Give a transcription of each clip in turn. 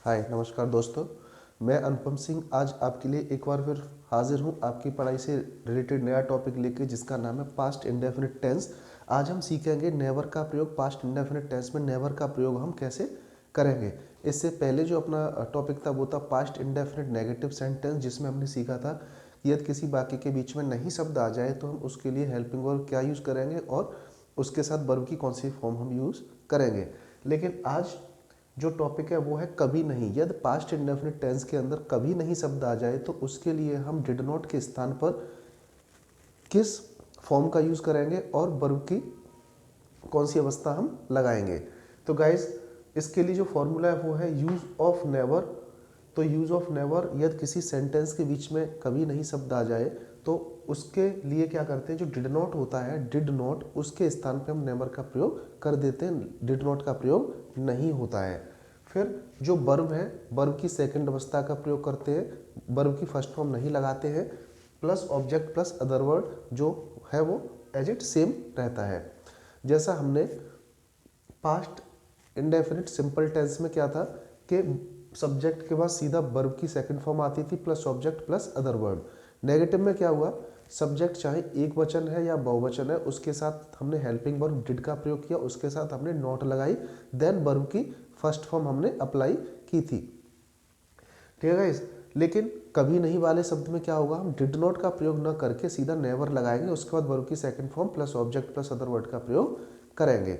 हाय नमस्कार दोस्तों, मैं अनुपम सिंह आज आपके लिए एक बार फिर हाजिर हूँ आपकी पढ़ाई से रिलेटेड नया टॉपिक लेके जिसका नाम है पास्ट इंडेफिनिट टेंस। आज हम सीखेंगे नेवर का प्रयोग। पास्ट इंडेफिनिट टेंस में नेवर का प्रयोग हम कैसे करेंगे। इससे पहले जो अपना टॉपिक था वो था पास्ट इंडेफिनिट नेगेटिव सेंटेंस, जिसमें हमने सीखा था कि यदि किसी वाक्य के बीच में नहीं शब्द आ जाए तो हम उसके लिए हेल्पिंग वर्ब क्या यूज़ करेंगे और उसके साथ वर्ब की कौन सी फॉर्म हम यूज़ करेंगे। लेकिन आज जो टॉपिक है वो है कभी नहीं। यदि पास्ट इंडेफिनिट टेंस के अंदर कभी नहीं शब्द आ जाए तो उसके लिए हम डिड नॉट के स्थान पर किस फॉर्म का यूज करेंगे और वर्ब की कौन सी अवस्था हम लगाएंगे। तो गाइस, इसके लिए जो फॉर्मूला है वो है यूज ऑफ नेवर। तो यूज ऑफ नेवर, यदि किसी सेंटेंस के बीच में कभी नहीं शब्द आ जाए तो उसके लिए क्या करते हैं, जो डिड नॉट होता है, डिड नॉट, उसके स्थान पे हम नेवर का प्रयोग कर देते हैं। डिड नॉट का प्रयोग नहीं होता है। फिर जो वर्ब है, वर्ब की सेकंड अवस्था का प्रयोग करते हैं, वर्ब की फर्स्ट फॉर्म नहीं लगाते हैं, plus object plus other word जो है वो एज इट सेम रहता है। जैसा हमने पास्ट इंडेफिनिट सिंपल टेंस में क्या था कि सब्जेक्ट के बाद सीधा वर्ब की सेकंड फॉर्म आती थी plus object plus other word. Negative में क्या हुआ, सब्जेक्ट चाहे एक वचन है या बहुवचन है उसके साथ हमने हेल्पिंग वर्ब डिड का प्रयोग किया, उसके साथ हमने नॉट लगाई, देन वर्ब की फर्स्ट फॉर्म हमने अप्लाई की थी। ठीक है गाइस। लेकिन कभी नहीं वाले शब्द में क्या होगा, हम डिड नॉट का प्रयोग न करके सीधा नेवर लगाएंगे, उसके बाद वर्ब की second form plus object plus other word का प्रयोग करेंगे।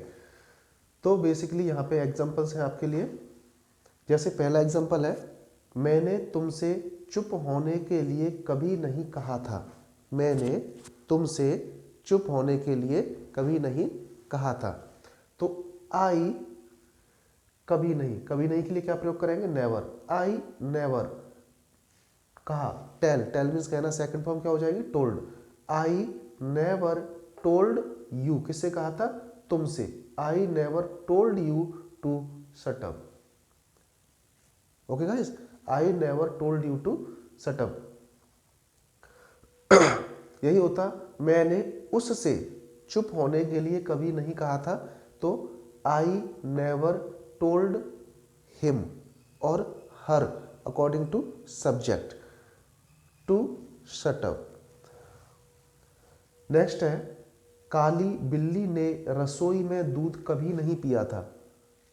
तो बेसिकली यहाँ पे एग्जांपल्स हैं आपके लिए। जैसे पहला एग्जांपल है, मैंने तुमसे चुप होने के लिए कभी नहीं कहा था। मैंने तुमसे चुप होने के लिए कभी नहीं कहा था। तो आई कभी नहीं, कभी नहीं के लिए क्या प्रयोग करेंगे, नेवर। आई नेवर कहा। टेल, टेल मीन्स कहना, सेकंड फॉर्म क्या हो जाएगी, told. I never told you, किससे कहा था, तुमसे। I never told you to shut up. Okay guys, I never told you to shut up. यही होता, मैंने उससे चुप होने के लिए कभी नहीं कहा था, तो आई नेवर टोल्ड हिम और her according to subject to shut up. Next है, काली बिल्ली ने रसोई में दूध कभी नहीं पिया था।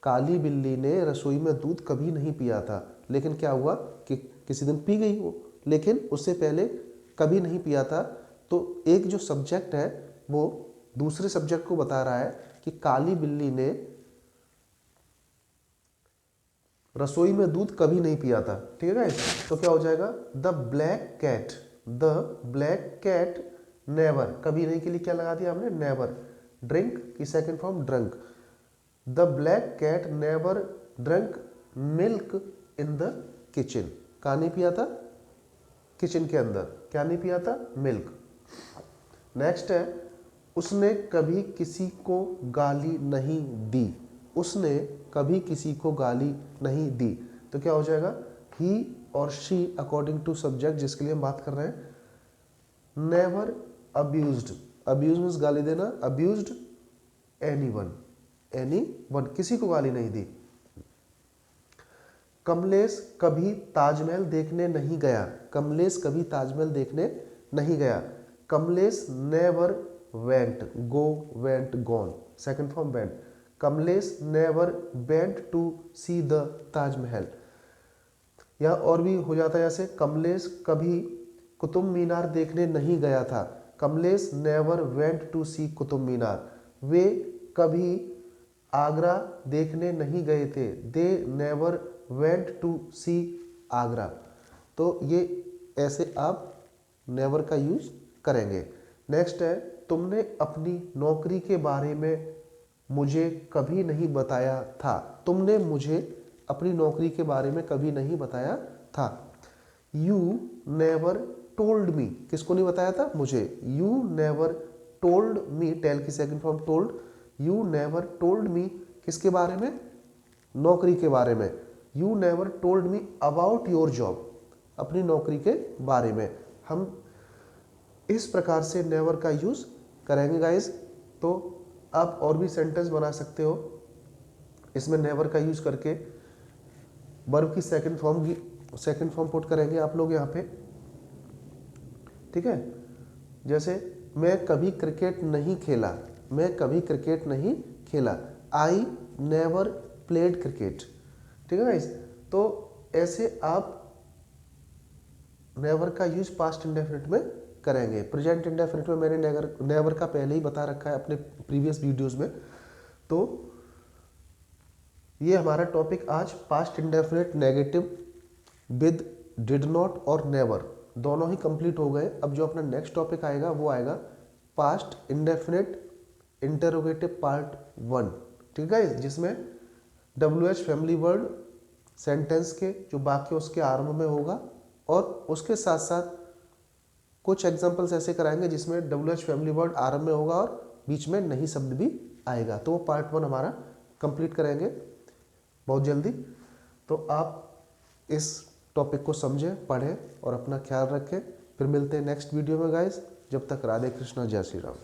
काली बिल्ली ने रसोई में दूध कभी नहीं पिया था, लेकिन क्या हुआ कि किसी दिन पी गई वो, लेकिन उससे पहले कभी नहीं पिया था। तो एक जो सब्जेक्ट है वो दूसरे सब्जेक्ट को बता रहा है कि काली बिल्ली ने रसोई में दूध कभी नहीं पिया था। ठीक है, तो क्या हो जाएगा, the black cat, the black cat never, कभी नहीं के लिए क्या लगा दिया हमने, नेवर। ड्रिंक की second form drunk. The black cat never drunk milk in the kitchen. कहाँ नहीं पिया था, किचन के अंदर। क्या नहीं पिया था, मिल्क। नेक्स्ट है, उसने कभी किसी को गाली नहीं दी। उसने कभी किसी को गाली नहीं दी। तो क्या हो जाएगा, ही और शी अकॉर्डिंग टू सब्जेक्ट जिसके लिए हम बात कर रहे हैं, नेवर अब्यूज्ड। अब्यूज मीन्स गाली देना, अब्यूज्ड एनीवन, एनीवन, किसी को गाली नहीं दी। कमलेश कभी ताजमहल देखने नहीं गया। कमलेश कभी ताजमहल देखने नहीं गया। Kamlesh never went, go went gone, second form went. Kamlesh never went to see the Taj Mahal. या और भी हो जाता है, जैसे कमलेश कभी कुतुब मीनार देखने नहीं गया था। कमलेश नेवर वेंट टू सी कुतुब मीनार। वे कभी आगरा देखने नहीं गए थे। दे नेवर वेंट टू सी आगरा। तो ये ऐसे आप नेवर का यूज करेंगे। नेक्स्ट है, तुमने अपनी नौकरी के बारे में मुझे कभी नहीं बताया था। तुमने मुझे अपनी नौकरी के बारे में कभी नहीं बताया था। यू नेवर टोल्ड मी, किसको नहीं बताया था, मुझे। You never told me, tell की second form told. You never told me किसके बारे में, नौकरी के बारे में। You never told me about your job, अपनी नौकरी के बारे में। हम इस प्रकार से नेवर का यूज करेंगे गाइस। तो आप और भी सेंटेंस बना सकते हो इसमें नेवर का यूज करके। वर्ब की सेकंड फॉर्म पुट करेंगे आप लोग यहाँ पे, ठीक है। जैसे मैं कभी क्रिकेट नहीं खेला, मैं कभी क्रिकेट नहीं खेला, आई नेवर प्लेड क्रिकेट, ठीक है गाइस। तो ऐसे आप नेवर का यूज पास्ट इंडेफिनिट में करेंगे। प्रेजेंट इंडेफिनिट में मैंने नेवर का पहले ही बता रखा है अपने प्रीवियस वीडियोस में। तो ये हमारा टॉपिक आज past indefinite negative with did not और नेवर दोनों ही कंप्लीट हो गए। अब जो अपना नेक्स्ट टॉपिक आएगा वो आएगा पास्ट इंडेफिनिट इंटरोगेटिव पार्ट 1, ठीक है, जिसमें WH फैमिली वर्ड सेंटेंस के जो वाक्य उसके आरंभ में होगा और उसके साथ साथ कुछ एग्जांपल्स ऐसे कराएंगे जिसमें WH फैमिली वर्ड आरंभ में होगा और बीच में नहीं शब्द भी आएगा। तो वो पार्ट 1 हमारा कंप्लीट करेंगे बहुत जल्दी। तो आप इस टॉपिक को समझें, पढ़ें और अपना ख्याल रखें। फिर मिलते हैं नेक्स्ट वीडियो में गाइस। जब तक राधे कृष्णा, जय श्री राम।